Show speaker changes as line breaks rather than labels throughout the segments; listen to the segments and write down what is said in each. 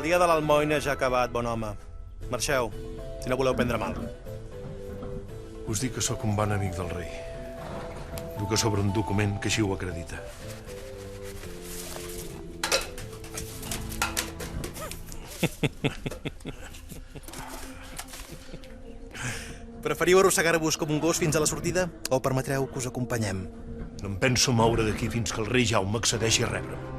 dia de l'almoina ja ha acabat, bon home. Marxeu, si no voleu prendre mal.
Us dic que sóc un bon amic del rei. Duc a sobre un document que així ho acredita.
Preferiu arrossegar-vos com un gos fins a la sortida o permetreu que us acompanyem?
No em penso moure d'aquí fins que el rei Jaume accedeixi a rebre'm.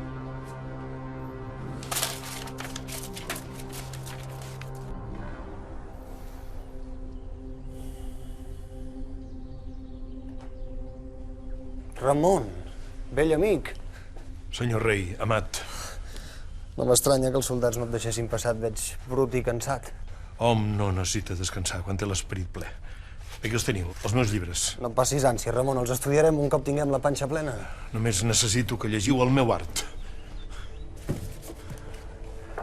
Ramon, vell amic.
Senyor rei, amat,
No m'estranya que els soldats no et deixessin passar, et veig brut i cansat.
hom no necessita descansar quan té l'esperit ple. Aquí els teniu, els meus llibres.
No em passis ànsia, Ramon, els estudiarem un cop tinguem la panxa plena.
Només necessito que llegiu el meu art.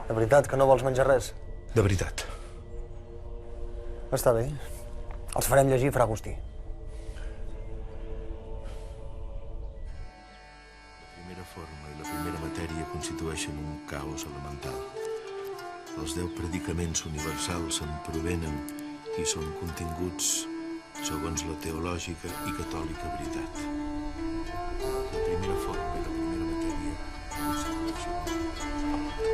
De veritat, que no vols menjar res?
De veritat.
Està bé. Els farem llegir, fra Agustí.
La primera forma i la primera matèria constitueixen un caos elemental. Els 10 predicaments universals se'n provenen i són continguts segons la teològica i catòlica veritat. La primera forma i la primera matèria constitueixen...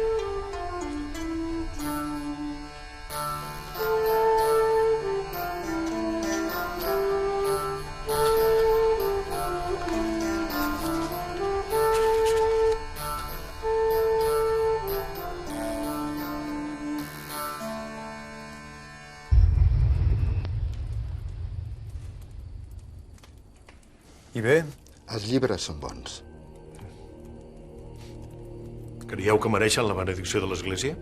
I bé?
Els llibres són bons.
Creieu que mereixen la benedicció de l'Església?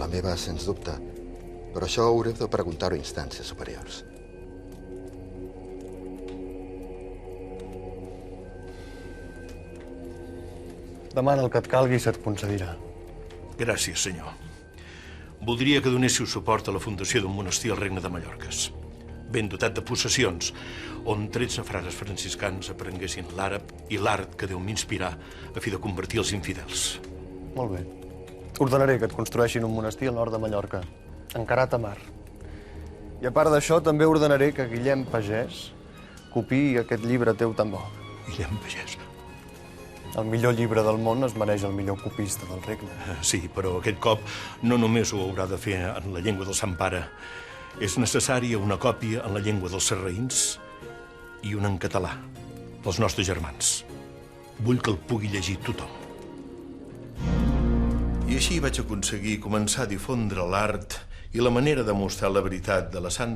La meva, sens dubte. Però això haureu de preguntar-ho a instàncies superiors.
Demana el que et calgui i se't concedirà.
Gràcies, senyor. Voldria que donéssiu suport a la fundació d'un monestir al Regne de Mallorques, ben dotat de possessions, on 13 frares franciscans aprenguessin l'àrab i l'art que Déu m'inspirà a fi de convertir els infidels.
Molt bé. Ordenaré que et construeixin un monestir al nord de Mallorca, encarat a mar. I a part d'això, també ordenaré que Guillem Pagès copiï aquest llibre teu tan bo.
Guillem Pagès.
El millor llibre del món es mereix el millor copista del regne.
Sí, però aquest cop no només ho haurà de fer en la llengua del Sant Pare. És necessària una còpia en la llengua dels sarraïns i una en català, pels nostres germans. Vull que el pugui llegir tothom. I així vaig aconseguir començar a difondre l'art i la manera de mostrar la veritat de la Santa